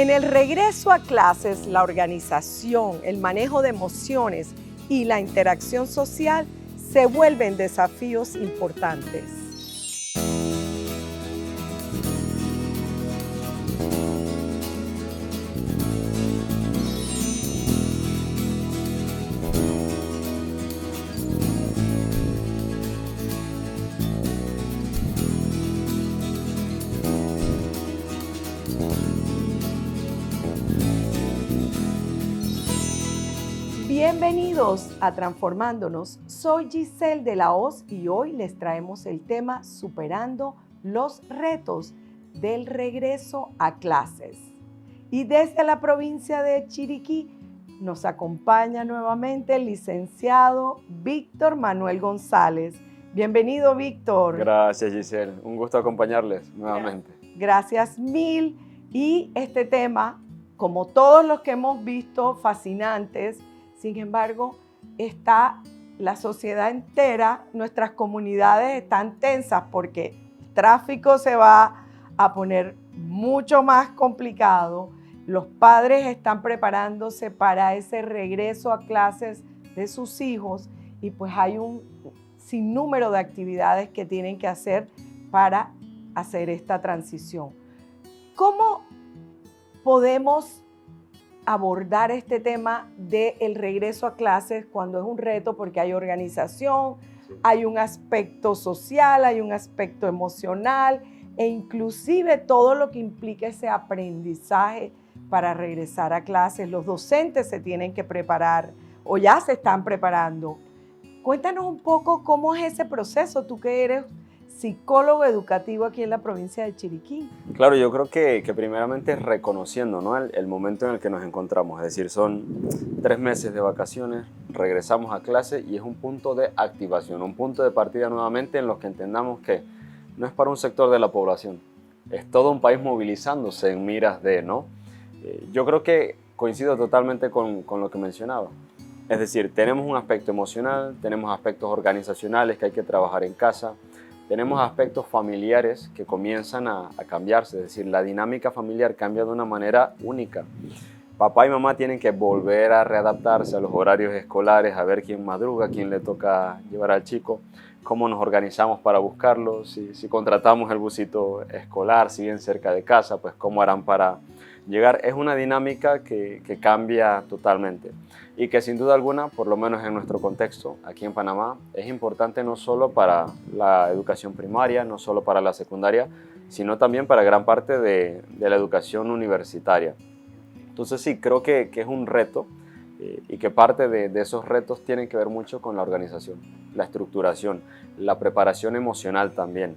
En el regreso a clases, la organización, el manejo de emociones y la interacción social se vuelven desafíos importantes. Bienvenidos a Transformándonos. Soy Giselle de la Hoz y hoy les traemos el tema Superando los retos del regreso a clases. Y desde la provincia de Chiriquí nos acompaña nuevamente el licenciado Víctor Manuel González. Bienvenido, Víctor. Gracias, Giselle. Un gusto acompañarles nuevamente. Gracias mil. Y este tema, como todos los que hemos visto, fascinantes. Sin embargo, está la sociedad entera, nuestras comunidades están tensas porque el tráfico se va a poner mucho más complicado. Los padres están preparándose para ese regreso a clases de sus hijos y pues hay un sinnúmero de actividades que tienen que hacer para hacer esta transición. ¿Cómo podemos abordar este tema del regreso a clases cuando es un reto? Porque hay organización, hay un aspecto social, hay un aspecto emocional e inclusive todo lo que implica ese aprendizaje para regresar a clases. Los docentes se tienen que preparar o ya se están preparando. Cuéntanos un poco cómo es ese proceso, tú que eres psicólogo educativo aquí en la provincia de Chiriquí. Claro, yo creo que primeramente es reconociendo, ¿no?, el momento en el que nos encontramos. Es decir, son 3 meses de vacaciones, regresamos a clase y es un punto de activación, un punto de partida nuevamente en los que entendamos que no es para un sector de la población, es todo un país movilizándose en miras de, ¿no? Yo creo que coincido totalmente con lo que mencionaba. Es decir, tenemos un aspecto emocional, tenemos aspectos organizacionales que hay que trabajar en casa, tenemos aspectos familiares que comienzan a cambiarse, es decir, la dinámica familiar cambia de una manera única. Papá y mamá tienen que volver a readaptarse a los horarios escolares, a ver quién madruga, quién le toca llevar al chico, cómo nos organizamos para buscarlo, si contratamos el busito escolar, si bien cerca de casa, pues cómo harán para llegar. Es una dinámica que cambia totalmente y que sin duda alguna, por lo menos en nuestro contexto, aquí en Panamá, es importante no solo para la educación primaria, no solo para la secundaria, sino también para gran parte de la educación universitaria. Entonces sí, creo que es un reto y que parte de esos retos tienen que ver mucho con la organización, la estructuración, la preparación emocional también.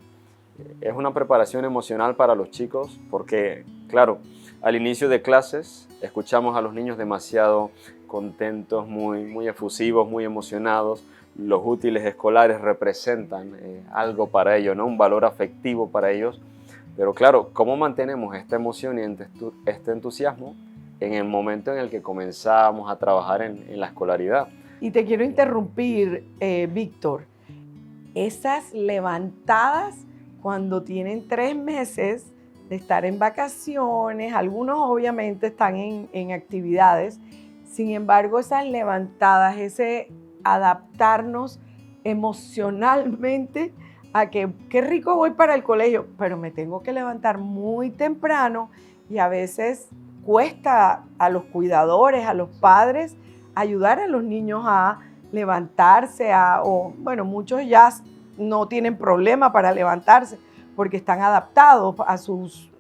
Es una preparación emocional para los chicos porque, claro, al inicio de clases escuchamos a los niños demasiado contentos, muy efusivos, muy emocionados. Los útiles escolares representan algo para ellos, ¿no?, un valor afectivo para ellos. Pero claro, ¿cómo mantenemos esta emoción y este entusiasmo en el momento en el que comenzamos a trabajar en la escolaridad? Y te quiero interrumpir, Víctor. Esas levantadas cuando tienen 3 meses de estar en vacaciones, algunos obviamente están en actividades, sin embargo esas levantadas, ese adaptarnos emocionalmente a que qué rico voy para el colegio, pero me tengo que levantar muy temprano y a veces cuesta a los cuidadores, a los padres, ayudar a los niños a levantarse, bueno, muchos ya no tienen problema para levantarse porque están adaptados a sus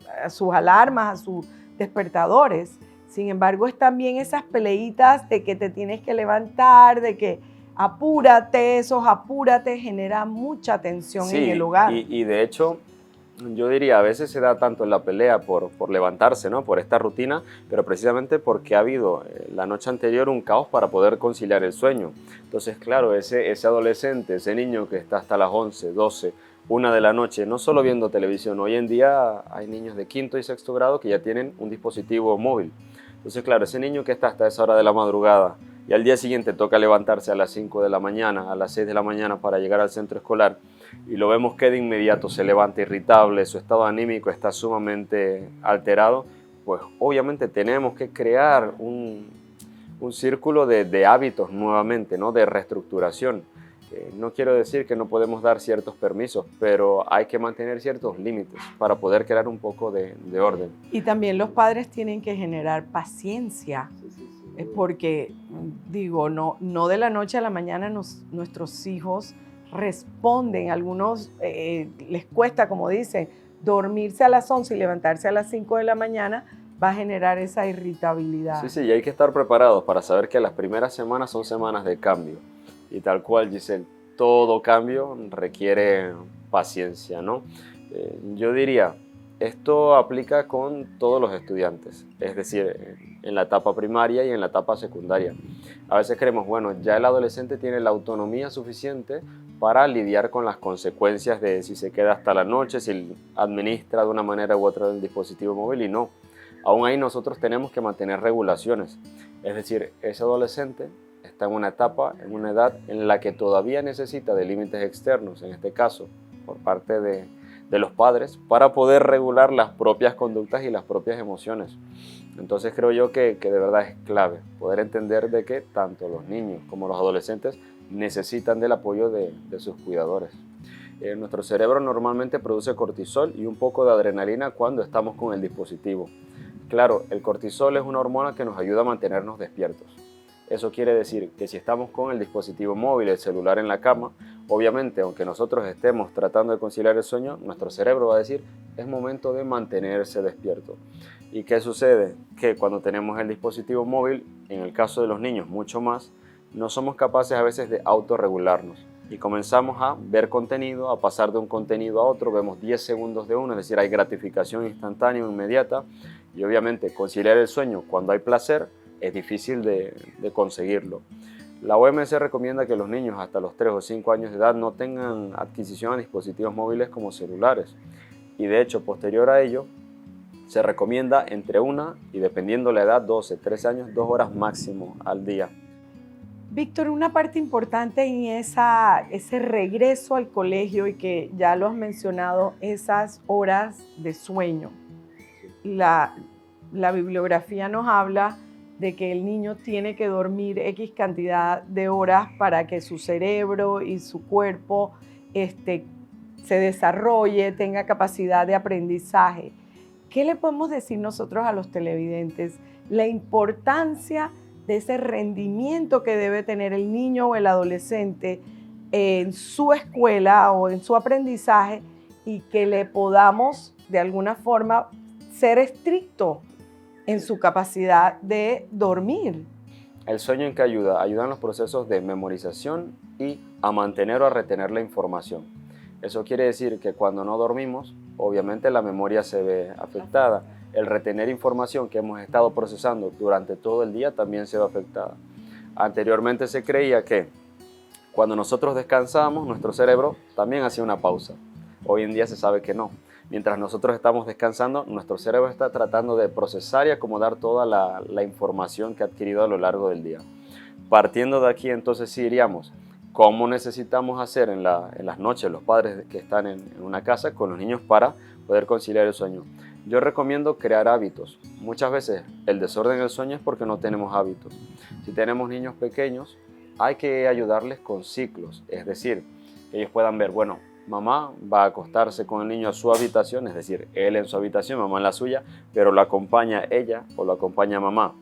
alarmas, a sus despertadores. Sin embargo, es también esas peleitas de que te tienes que levantar, de que apúrate, apúrate, genera mucha tensión en el hogar. Y de hecho, yo diría, a veces se da tanto la pelea por levantarse, ¿no?, por esta rutina, pero precisamente porque ha habido la noche anterior un caos para poder conciliar el sueño. Entonces, claro, ese adolescente, ese niño que está hasta las 11, 12, 1 de la noche, no solo viendo televisión, hoy en día hay niños de 5º y 6º grado que ya tienen un dispositivo móvil. Entonces, claro, ese niño que está hasta esa hora de la madrugada y al día siguiente toca levantarse a las 5 de la mañana, a las 6 de la mañana para llegar al centro escolar, y lo vemos que de inmediato se levanta irritable, su estado anímico está sumamente alterado, pues obviamente tenemos que crear un círculo de hábitos nuevamente, ¿no? De reestructuración. No quiero decir que no podemos dar ciertos permisos, pero hay que mantener ciertos límites para poder crear un poco de orden. Y también los padres tienen que generar paciencia, porque, digo, no de la noche a la mañana nuestros hijos responden. Algunos les cuesta, como dicen, dormirse a las 11 y levantarse a las 5 de la mañana, va a generar esa irritabilidad. Sí, y hay que estar preparados para saber que las primeras semanas son semanas de cambio. Y tal cual, Giselle, todo cambio requiere paciencia, ¿no? Yo diría, esto aplica con todos los estudiantes, es decir, en la etapa primaria y en la etapa secundaria. A veces creemos, bueno, ya el adolescente tiene la autonomía suficiente para lidiar con las consecuencias de si se queda hasta la noche, si administra de una manera u otra el dispositivo móvil, y no. Aún ahí nosotros tenemos que mantener regulaciones. Es decir, ese adolescente está en una etapa, en una edad en la que todavía necesita de límites externos, en este caso por parte de los padres, para poder regular las propias conductas y las propias emociones. Entonces creo yo que de verdad es clave poder entender de que tanto los niños como los adolescentes necesitan del apoyo de sus cuidadores. Nuestro cerebro normalmente produce cortisol y un poco de adrenalina cuando estamos con el dispositivo. Claro, el cortisol es una hormona que nos ayuda a mantenernos despiertos. Eso quiere decir que si estamos con el dispositivo móvil, el celular en la cama, obviamente, aunque nosotros estemos tratando de conciliar el sueño, nuestro cerebro va a decir, es momento de mantenerse despierto. ¿Y qué sucede? Que cuando tenemos el dispositivo móvil, en el caso de los niños mucho más, no somos capaces a veces de autorregularnos. Y comenzamos a ver contenido, a pasar de un contenido a otro, vemos 10 segundos de uno, es decir, hay gratificación instantánea, inmediata, y obviamente conciliar el sueño cuando hay placer, es difícil de conseguirlo. La OMS recomienda que los niños hasta los 3 o 5 años de edad no tengan adquisición a dispositivos móviles como celulares. Y de hecho, posterior a ello, se recomienda entre 1 y, dependiendo la edad, 12, 13 años, 2 horas máximo al día. Víctor, una parte importante en ese regreso al colegio, y que ya lo has mencionado, esas horas de sueño. La bibliografía nos habla de que el niño tiene que dormir X cantidad de horas para que su cerebro y su cuerpo se desarrolle, tenga capacidad de aprendizaje. ¿Qué le podemos decir nosotros a los televidentes? La importancia de ese rendimiento que debe tener el niño o el adolescente en su escuela o en su aprendizaje, y que le podamos de alguna forma ser estricto en su capacidad de dormir. ¿El sueño en qué ayuda? Ayuda en los procesos de memorización y a mantener o a retener la información. Eso quiere decir que cuando no dormimos, obviamente la memoria se ve afectada. El retener información que hemos estado procesando durante todo el día también se ve afectada. Anteriormente se creía que cuando nosotros descansábamos, nuestro cerebro también hacía una pausa. Hoy en día se sabe que no. Mientras nosotros estamos descansando, nuestro cerebro está tratando de procesar y acomodar toda la información que ha adquirido a lo largo del día. Partiendo de aquí, entonces sí diríamos, ¿cómo necesitamos hacer en las noches los padres que están en una casa con los niños para poder conciliar el sueño? Yo recomiendo crear hábitos. Muchas veces el desorden del sueño es porque no tenemos hábitos. Si tenemos niños pequeños, hay que ayudarles con ciclos, es decir, que ellos puedan ver, bueno, mamá va a acostarse con el niño a su habitación, es decir, él en su habitación, mamá en la suya, pero lo acompaña ella o lo acompaña mamá.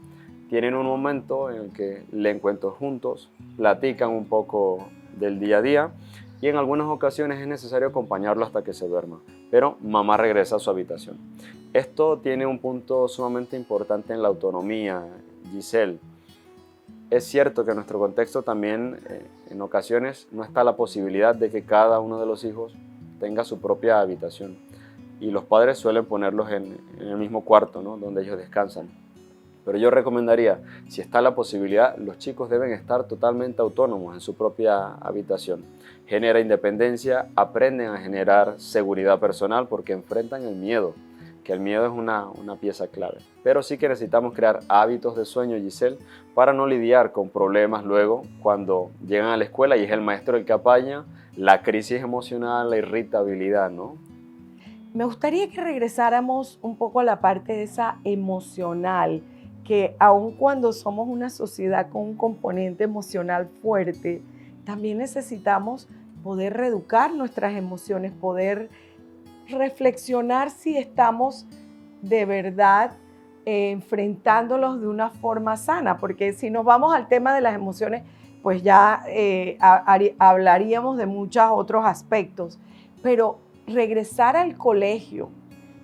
Tienen un momento en el que leen cuentos juntos, platican un poco del día a día, y en algunas ocasiones es necesario acompañarlo hasta que se duerma, pero mamá regresa a su habitación. Esto tiene un punto sumamente importante en la autonomía, Giselle. Es cierto que en nuestro contexto también en ocasiones no está la posibilidad de que cada uno de los hijos tenga su propia habitación, y los padres suelen ponerlos en el mismo cuarto, ¿no?, donde ellos descansan. Pero yo recomendaría, si está la posibilidad, los chicos deben estar totalmente autónomos en su propia habitación. Genera independencia, aprenden a generar seguridad personal porque enfrentan el miedo, que el miedo es una pieza clave. Pero sí que necesitamos crear hábitos de sueño, Giselle, para no lidiar con problemas luego cuando llegan a la escuela y es el maestro el que apaña la crisis emocional, la irritabilidad, ¿no? Me gustaría que regresáramos un poco a la parte de esa emocional, que aun cuando somos una sociedad con un componente emocional fuerte, también necesitamos poder reeducar nuestras emociones, poder reflexionar si estamos de verdad enfrentándolos de una forma sana, porque si nos vamos al tema de las emociones, pues ya hablaríamos de muchos otros aspectos, pero regresar al colegio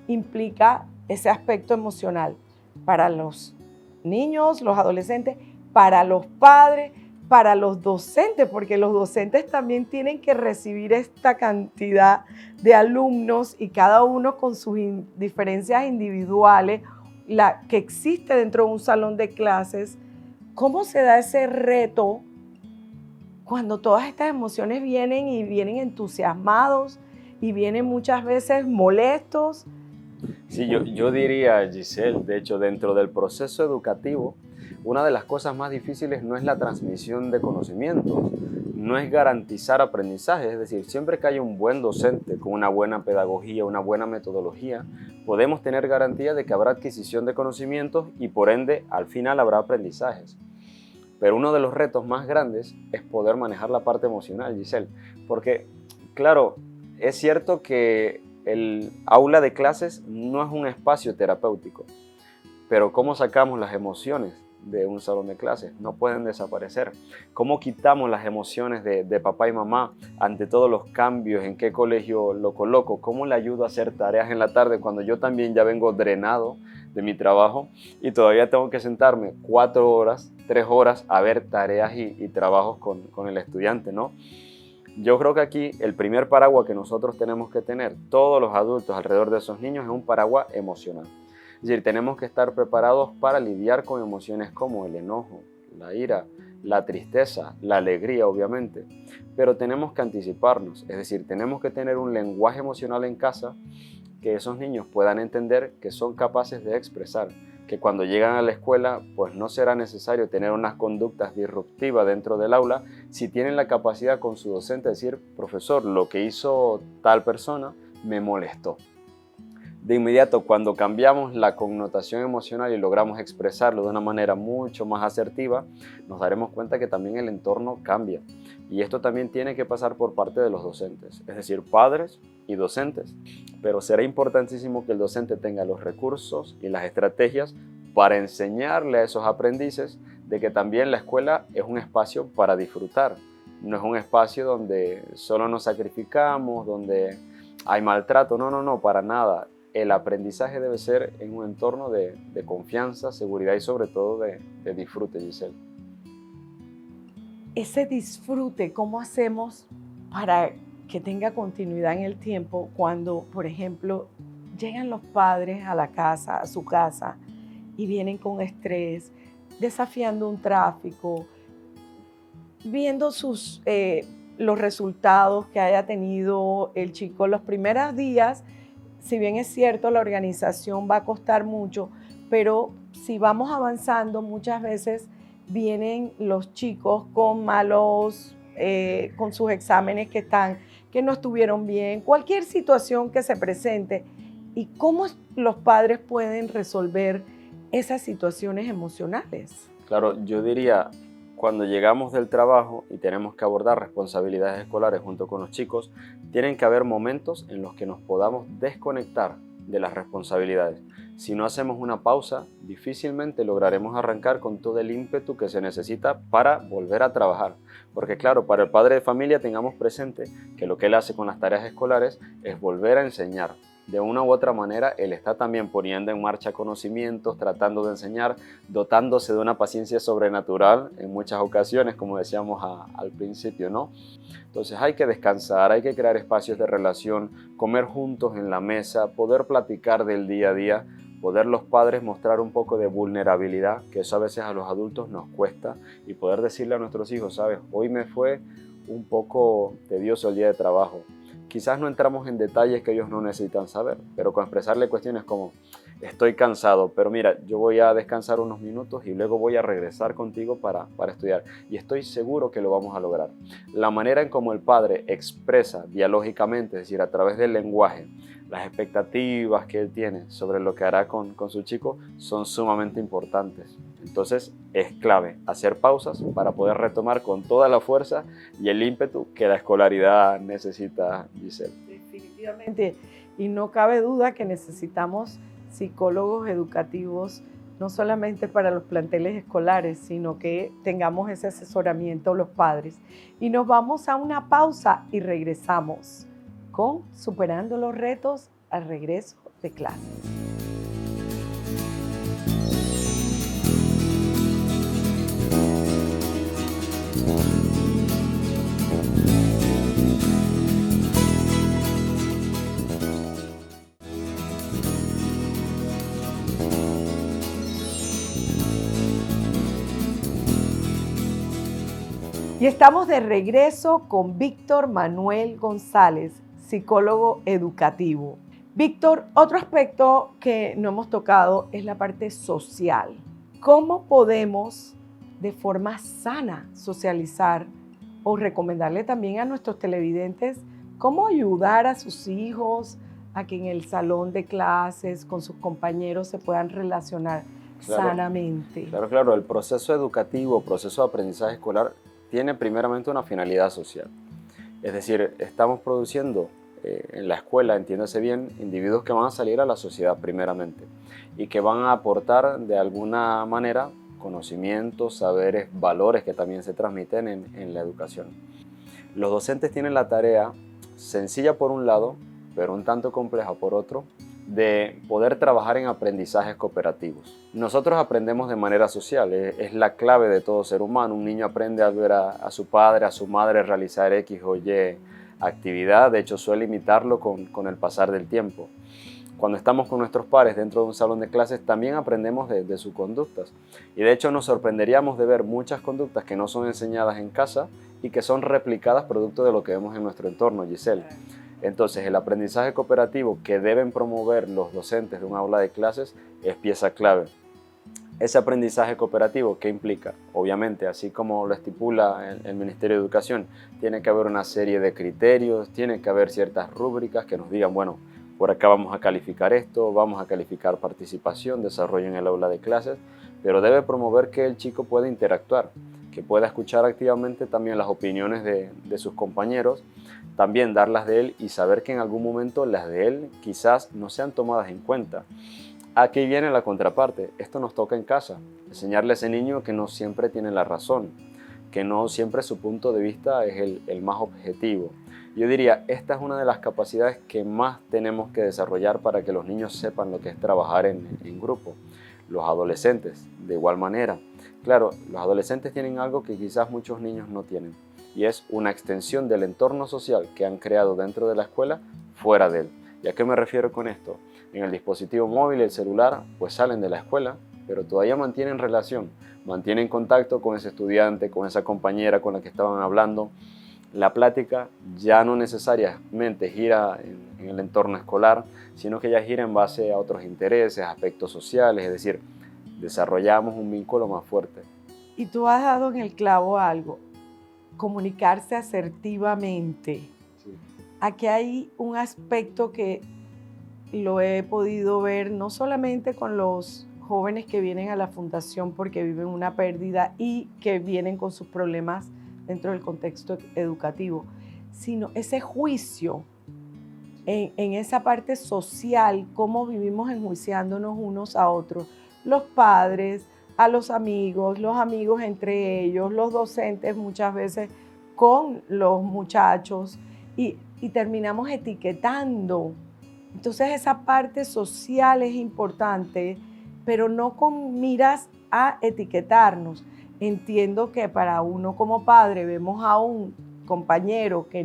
implica ese aspecto emocional para los niños, los adolescentes, para los padres, para los docentes, porque los docentes también tienen que recibir esta cantidad de alumnos y cada uno con sus diferencias individuales, la que existe dentro de un salón de clases. ¿Cómo se da ese reto cuando todas estas emociones vienen y vienen entusiasmados y vienen muchas veces molestos? Sí, yo diría, Giselle, de hecho, dentro del proceso educativo, una de las cosas más difíciles no es la transmisión de conocimientos, no es garantizar aprendizaje, es decir, siempre que haya un buen docente con una buena pedagogía, una buena metodología, podemos tener garantía de que habrá adquisición de conocimientos y por ende al final habrá aprendizajes. Pero uno de los retos más grandes es poder manejar la parte emocional, Giselle, porque claro, es cierto que el aula de clases no es un espacio terapéutico, pero ¿cómo sacamos las emociones de un salón de clases? No pueden desaparecer. ¿Cómo quitamos las emociones de papá y mamá ante todos los cambios? ¿En qué colegio lo coloco? ¿Cómo le ayudo a hacer tareas en la tarde cuando yo también ya vengo drenado de mi trabajo y todavía tengo que sentarme 4 horas, 3 horas a ver tareas y trabajos con el estudiante, ¿no? Yo creo que aquí el primer paraguas que nosotros tenemos que tener, todos los adultos alrededor de esos niños, es un paraguas emocional. Es decir, tenemos que estar preparados para lidiar con emociones como el enojo, la ira, la tristeza, la alegría, obviamente. Pero tenemos que anticiparnos, es decir, tenemos que tener un lenguaje emocional en casa que esos niños puedan entender que son capaces de expresar, que cuando llegan a la escuela pues no será necesario tener unas conductas disruptivas dentro del aula si tienen la capacidad con su docente de decir, profesor, lo que hizo tal persona me molestó. De inmediato, cuando cambiamos la connotación emocional y logramos expresarlo de una manera mucho más asertiva, nos daremos cuenta que también el entorno cambia. Y esto también tiene que pasar por parte de los docentes, es decir, padres y docentes. Pero será importantísimo que el docente tenga los recursos y las estrategias para enseñarle a esos aprendices de que también la escuela es un espacio para disfrutar. No es un espacio donde solo nos sacrificamos, donde hay maltrato. No, para nada. El aprendizaje debe ser en un entorno de confianza, seguridad y sobre todo de disfrute, Giselle. Ese disfrute, ¿cómo hacemos para que tenga continuidad en el tiempo cuando, por ejemplo, llegan los padres a la casa, a su casa, y vienen con estrés, desafiando un tráfico, viendo los resultados que haya tenido el chico los primeros días? Si bien es cierto, la organización va a costar mucho, pero si vamos avanzando, muchas veces vienen los chicos con con sus exámenes que no estuvieron bien, cualquier situación que se presente. ¿Y cómo los padres pueden resolver esas situaciones emocionales? Claro, yo diría, cuando llegamos del trabajo y tenemos que abordar responsabilidades escolares junto con los chicos, tienen que haber momentos en los que nos podamos desconectar de las responsabilidades. Si no hacemos una pausa, difícilmente lograremos arrancar con todo el ímpetu que se necesita para volver a trabajar. Porque claro, para el padre de familia tengamos presente que lo que él hace con las tareas escolares es volver a enseñar. De una u otra manera, él está también poniendo en marcha conocimientos, tratando de enseñar, dotándose de una paciencia sobrenatural en muchas ocasiones, como decíamos al principio, ¿no? Entonces hay que descansar, hay que crear espacios de relación, comer juntos en la mesa, poder platicar del día a día, poder los padres mostrar un poco de vulnerabilidad, que eso a veces a los adultos nos cuesta, y poder decirle a nuestros hijos, ¿sabes? Hoy me fue un poco tedioso el día de trabajo. Quizás no entramos en detalles que ellos no necesitan saber, pero con expresarle cuestiones como estoy cansado, pero mira, yo voy a descansar unos minutos y luego voy a regresar contigo para estudiar. Y estoy seguro que lo vamos a lograr. La manera en cómo el padre expresa dialógicamente, es decir, a través del lenguaje, las expectativas que él tiene sobre lo que hará con su chico son sumamente importantes. Entonces es clave hacer pausas para poder retomar con toda la fuerza y el ímpetu que la escolaridad necesita, Giselle. Definitivamente, y no cabe duda que necesitamos psicólogos educativos, no solamente para los planteles escolares, sino que tengamos ese asesoramiento los padres. Y nos vamos a una pausa y regresamos con Superando los Retos al regreso de clases. Y estamos de regreso con Víctor Manuel González, psicólogo educativo. Víctor, otro aspecto que no hemos tocado es la parte social. ¿Cómo podemos de forma sana socializar o recomendarle también a nuestros televidentes cómo ayudar a sus hijos a que en el salón de clases con sus compañeros se puedan relacionar sanamente? Claro, el proceso educativo, proceso de aprendizaje escolar tiene primeramente una finalidad social. Es decir, estamos produciendo en la escuela, entiéndase bien, individuos que van a salir a la sociedad primeramente y que van a aportar de alguna manera conocimientos, saberes, valores que también se transmiten en la educación. Los docentes tienen la tarea sencilla por un lado, pero un tanto compleja por otro, de poder trabajar en aprendizajes cooperativos. Nosotros aprendemos de manera social, es la clave de todo ser humano. Un niño aprende al ver a su padre, a su madre realizar X o Y actividad, de hecho suele imitarlo con el pasar del tiempo. Cuando estamos con nuestros pares dentro de un salón de clases también aprendemos de sus conductas y de hecho nos sorprenderíamos de ver muchas conductas que no son enseñadas en casa y que son replicadas producto de lo que vemos en nuestro entorno, Giselle. Entonces, el aprendizaje cooperativo que deben promover los docentes de un aula de clases es pieza clave. Ese aprendizaje cooperativo, ¿qué implica? Obviamente, así como lo estipula el Ministerio de Educación, tiene que haber una serie de criterios, tiene que haber ciertas rúbricas que nos digan, bueno, por acá vamos a calificar esto, vamos a calificar participación, desarrollo en el aula de clases, pero debe promover que el chico pueda interactuar, que pueda escuchar activamente también las opiniones de sus compañeros, también dar las de él y saber que en algún momento las de él quizás no sean tomadas en cuenta. Aquí viene la contraparte, esto nos toca en casa, enseñarle a ese niño que no siempre tiene la razón, que no siempre su punto de vista es el más objetivo. Yo diría, esta es una de las capacidades que más tenemos que desarrollar para que los niños sepan lo que es trabajar en grupo. Los adolescentes, de igual manera. Claro, los adolescentes tienen algo que quizás muchos niños no tienen, y es una extensión del entorno social que han creado dentro de la escuela, fuera de él. ¿Y a qué me refiero con esto? En el dispositivo móvil, el celular, pues salen de la escuela, pero todavía mantienen relación, mantienen contacto con ese estudiante, con esa compañera con la que estaban hablando. La plática ya no necesariamente gira en el entorno escolar, sino que ya gira en base a otros intereses, aspectos sociales, es decir, desarrollamos un vínculo más fuerte. Y tú has dado en el clavo algo, comunicarse asertivamente. Sí. Aquí hay un aspecto que lo he podido ver no solamente con los jóvenes que vienen a la fundación porque viven una pérdida y que vienen con sus problemas dentro del contexto educativo, sino ese juicio en esa parte social, cómo vivimos enjuiciándonos unos a otros, los padres, a los amigos entre ellos, los docentes muchas veces con los muchachos y terminamos etiquetando. Entonces esa parte social es importante, pero no con miras a etiquetarnos. Entiendo que para uno como padre vemos a un compañero que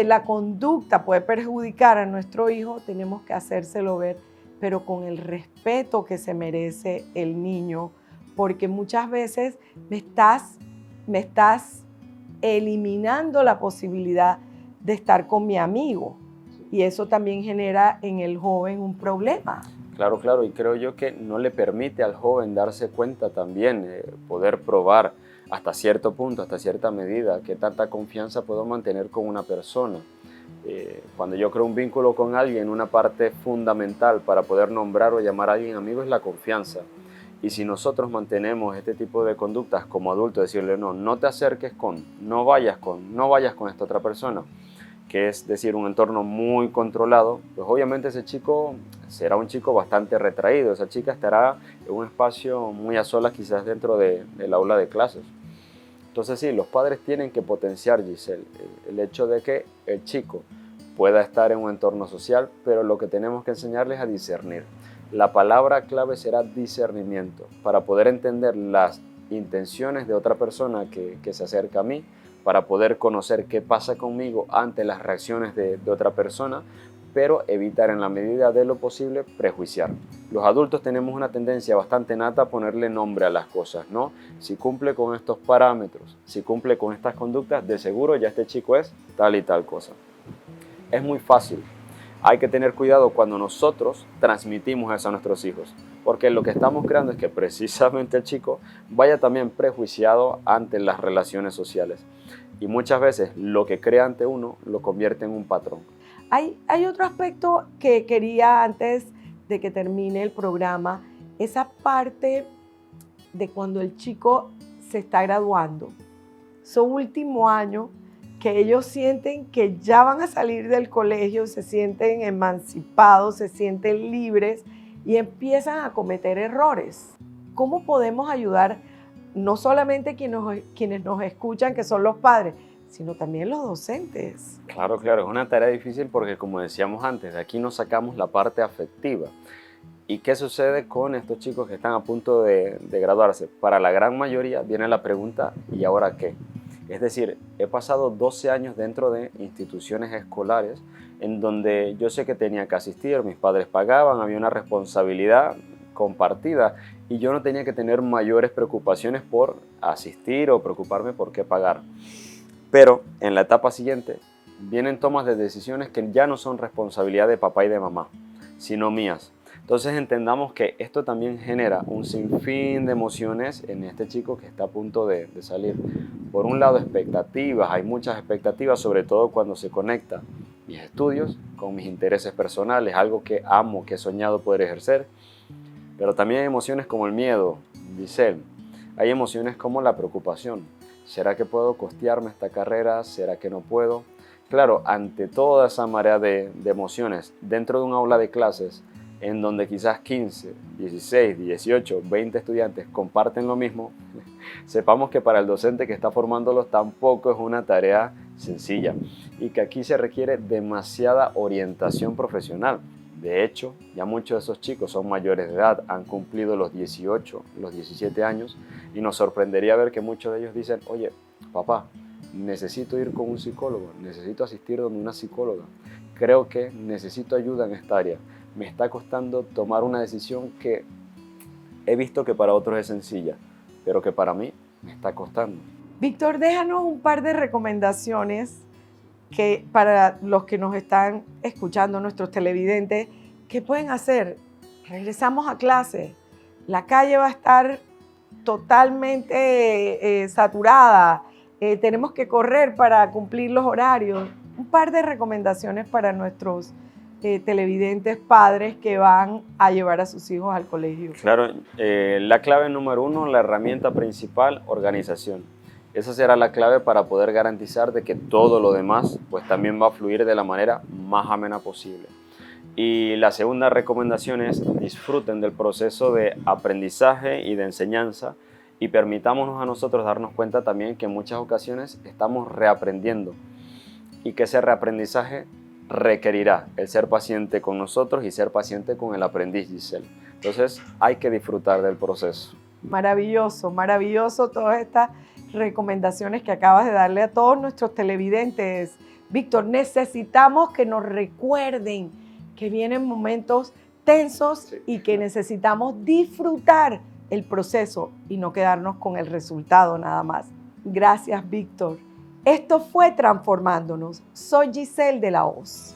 la conducta puede perjudicar a nuestro hijo, tenemos que hacérselo ver, pero con el respeto que se merece el niño, porque muchas veces me estás eliminando la posibilidad de estar con mi amigo. Sí. y eso también genera en el joven un problema. Claro, claro, y creo yo que no le permite al joven darse cuenta también, poder probar hasta cierto punto, hasta cierta medida, qué tanta confianza puedo mantener con una persona. Cuando yo creo un vínculo con alguien, una parte fundamental para poder nombrar o llamar a alguien amigo es la confianza. Y si nosotros mantenemos este tipo de conductas como adultos, decirle no, no te acerques con, no vayas con esta otra persona, que es decir, un entorno muy controlado, pues obviamente ese chico será un chico bastante retraído, esa chica estará en un espacio muy a solas quizás dentro del aula de clases. Entonces sí, los padres tienen que potenciar, Giselle, el hecho de que el chico pueda estar en un entorno social, pero lo que tenemos que enseñarles es a discernir. La palabra clave será discernimiento, para poder entender las intenciones de otra persona que se acerca a mí, para poder conocer qué pasa conmigo ante las reacciones de otra persona, pero evitar en la medida de lo posible prejuiciar. Los adultos tenemos una tendencia bastante nata a ponerle nombre a las cosas, ¿no? Si cumple con estos parámetros, si cumple con estas conductas, de seguro ya este chico es tal y tal cosa. Es muy fácil. Hay que tener cuidado cuando nosotros transmitimos eso a nuestros hijos, porque lo que estamos creando es que precisamente el chico vaya también prejuiciado ante las relaciones sociales. Y muchas veces lo que crea ante uno lo convierte en un patrón. Hay otro aspecto que quería antes de que termine el programa, esa parte de cuando el chico se está graduando, su último año, que ellos sienten que ya van a salir del colegio, se sienten emancipados, se sienten libres y empiezan a cometer errores. ¿Cómo podemos ayudar no solamente quienes nos escuchan, que son los padres, sino también los docentes? Claro, claro, es una tarea difícil porque, como decíamos antes, de aquí nos sacamos la parte afectiva. ¿Y qué sucede con estos chicos que están a punto de graduarse? Para la gran mayoría viene la pregunta, ¿y ahora qué? Es decir, he pasado 12 años dentro de instituciones escolares en donde yo sé que tenía que asistir, mis padres pagaban, había una responsabilidad compartida y yo no tenía que tener mayores preocupaciones por asistir o preocuparme por qué pagar. Pero en la etapa siguiente vienen tomas de decisiones que ya no son responsabilidad de papá y de mamá, sino mías. Entonces entendamos que esto también genera un sinfín de emociones en este chico que está a punto de salir. Por un lado, expectativas, hay muchas expectativas, sobre todo cuando se conecta mis estudios con mis intereses personales, algo que amo, que he soñado poder ejercer. Pero también hay emociones como el miedo, Giselle. Hay emociones como la preocupación. ¿Será que puedo costearme esta carrera? ¿Será que no puedo? Claro, ante toda esa marea de emociones, dentro de un aula de clases, en donde quizás 15, 16, 18, 20 estudiantes comparten lo mismo, sepamos que para el docente que está formándolos tampoco es una tarea sencilla y que aquí se requiere demasiada orientación profesional. De hecho, ya muchos de esos chicos son mayores de edad, han cumplido los 18, los 17 años y nos sorprendería ver que muchos de ellos dicen, oye, papá, necesito ir con un psicólogo, necesito asistir donde una psicóloga, creo que necesito ayuda en esta área. Me está costando tomar una decisión que he visto que para otros es sencilla, pero que para mí me está costando. Víctor, déjanos un par de recomendaciones que para los que nos están escuchando, nuestros televidentes, ¿qué pueden hacer? Regresamos a clase, la calle va a estar totalmente saturada, tenemos que correr para cumplir los horarios. Un par de recomendaciones para nuestros televidentes padres que van a llevar a sus hijos al colegio. Claro, la clave número 1, la herramienta principal, organización. Esa será la clave para poder garantizar de que todo lo demás pues también va a fluir de la manera más amena posible. Y la segunda recomendación es disfruten del proceso de aprendizaje y de enseñanza y permitámonos a nosotros darnos cuenta también que en muchas ocasiones estamos reaprendiendo y que ese reaprendizaje requerirá el ser paciente con nosotros y ser paciente con el aprendiz, Giselle. Entonces hay que disfrutar del proceso. Maravilloso, maravilloso todas estas recomendaciones que acabas de darle a todos nuestros televidentes. Víctor, necesitamos que nos recuerden que vienen momentos tensos y que necesitamos disfrutar el proceso y no quedarnos con el resultado nada más. Gracias, Víctor. Esto fue Transformándonos. Soy Giselle de la Hoz.